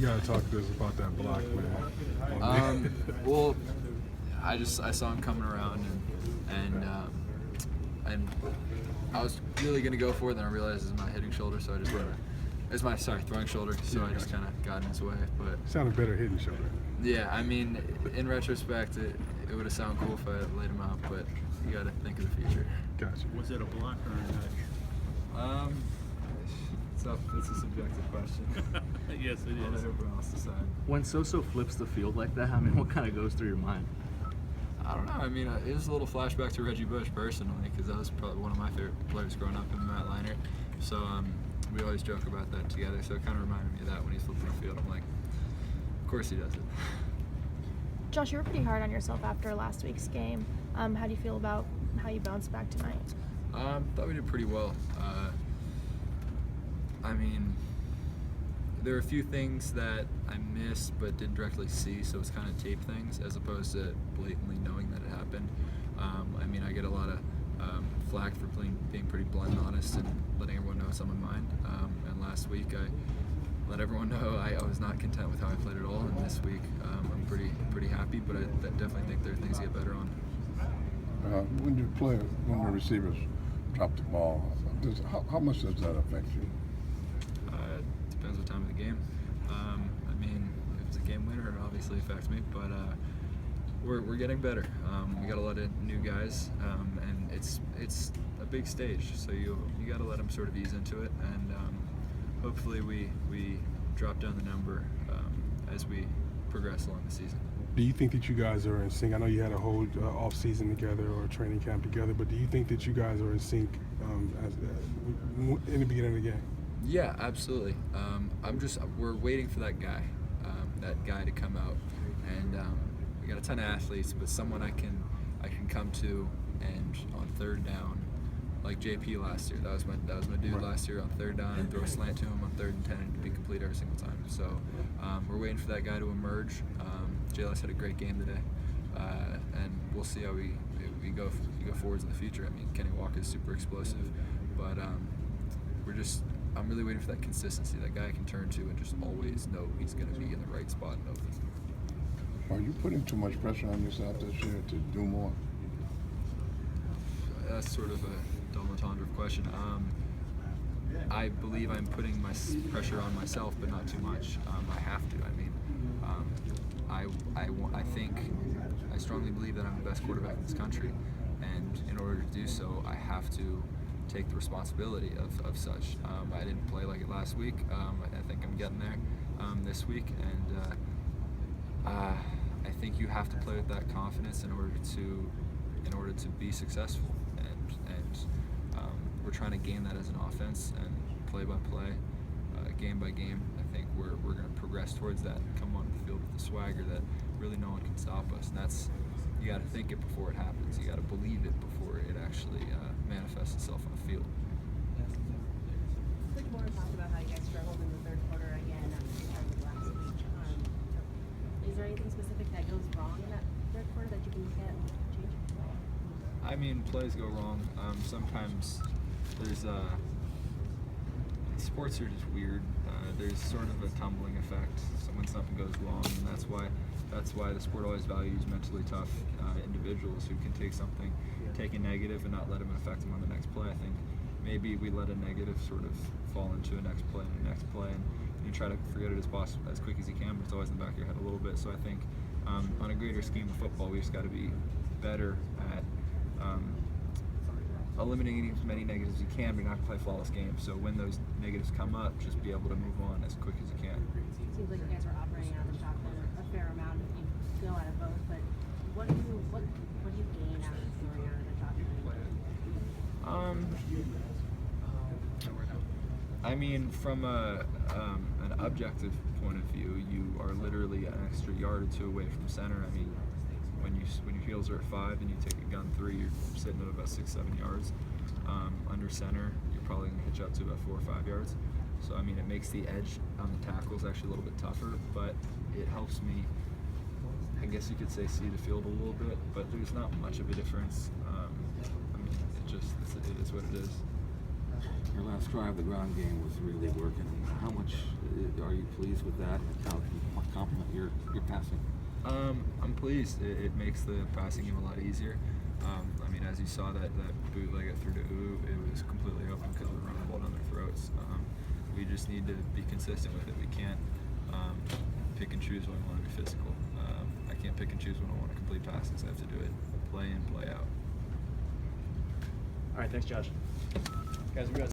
You gotta talk to us about that block, man. Well, I saw him coming around and I was really gonna go for it. Then I realized it's my hitting shoulder, so I just throwing shoulder. So I just kind of got in his way. But sounded better hitting shoulder. Yeah, I mean, in retrospect, it would have sounded cool if I had laid him out, but you got to think of the future. Gotcha. Was it a block or a nudge? It's a subjective question. Yes, it I'll let is. everyone else decide. When Soso flips the field like that, I mean, what kind of goes through your mind? I don't know. I mean, it was a little flashback to Reggie Bush personally, because that was probably one of my favorite players growing up in Matt Leinart. So we always joke about that together. So it kind of reminded me of that when he's flipping the field. I'm like, of course he does it. Josh, you were pretty hard on yourself after last week's game. How do you feel about how you bounced back tonight? Thought we did pretty well. I mean, there were a few things that I missed but didn't directly see, so it's kind of tape things as opposed to blatantly knowing that it happened. I mean, I get a lot of flack for being pretty blunt and honest and letting everyone know what's on my mind. And last week I let everyone know I was not content with how I played at all, and this week I'm pretty happy, but I definitely think there are things to get better on. When the receivers drop the ball, how much does that affect you? Depends what time of the game. I mean, if it's a game winner, it obviously affects me, but we're getting better. We got a lot of new guys, and it's a big stage, so you got to let them sort of ease into it, and hopefully we drop down the number as we progress along the season. Do you think that you guys are in sync? I know you had a whole off season together or training camp together, but do you think that you guys are in sync in the beginning of the game? Yeah, absolutely. We're waiting for that guy to come out, and we got a ton of athletes, but someone I can come to, and on third down, like JP last year, that was my dude right. Last year on third down, and throw a slant to him on 3rd and 10 and be complete every single time. So we're waiting for that guy to emerge. JLS had a great game today, and we'll see how we go forwards in the future. I mean, Kenny Walker is super explosive, but I'm really waiting for that consistency, that guy I can turn to and just always know he's going to be in the right spot and open. Are you putting too much pressure on yourself this year to do more? That's sort of a double entendre question. I believe I'm putting my pressure on myself, but not too much. I have to. I mean, I strongly believe that I'm the best quarterback in this country, and in order to do so, I have to take the responsibility of such. I didn't play like it last week. I think I'm getting there this week, and I think you have to play with that confidence in order to be successful. And we're trying to gain that as an offense, and play by play, game by game. I think we're going to progress towards that and come on the field with the swagger that really no one can stop us. And that's, you got to think it before it happens. You got to believe it before it actually manifests itself on the field. Coach Moore talked about how you guys struggled in the third quarter again after you started last week. Is there anything specific that goes wrong in that third quarter that you can look at and change? I mean, plays go wrong. Sometimes there's sports are just weird. There's sort of a tumbling effect. So when something goes wrong, and that's why the sport always values mentally tough individuals who can take a negative and not let them affect them on the next play. I think maybe we let a negative sort of fall into a next play and a next play, and you try to forget it as quick as you can, but it's always in the back of your head a little bit. So I think on a greater scheme of football, we just got to be better at eliminating as many negatives as you can, but not play flawless games. So when those negatives come up, just be able to move on as quick as you can. It seems like you guys are operating out of the shotgun a fair amount if you go out of both, but what do you gain out of going out of the shotgun? I mean, from an objective point of view, you are literally an extra yard or two away from center. I mean, when your heels are at 5 and you take a gun 3, you're sitting at about 6-7 yards. Under center, you're probably going to hitch up to about 4 or 5 yards. So I mean, it makes the edge on the tackles actually a little bit tougher, but it helps me, I guess you could say, see the field a little bit. But there's not much of a difference. I mean, it is what it is. Your last drive, the ground game was really working. How much Are you pleased with that? How can you compliment your passing? I'm pleased. It makes the passing game a lot easier. I mean, as you saw that bootleg it through to U, it was completely open because we're running the ball down their throats. We just need to be consistent with it. We can't pick and choose when we want to be physical. I can't pick and choose when I want to complete passes. I have to do it play in, play out. All right, thanks, Josh. Guys, we got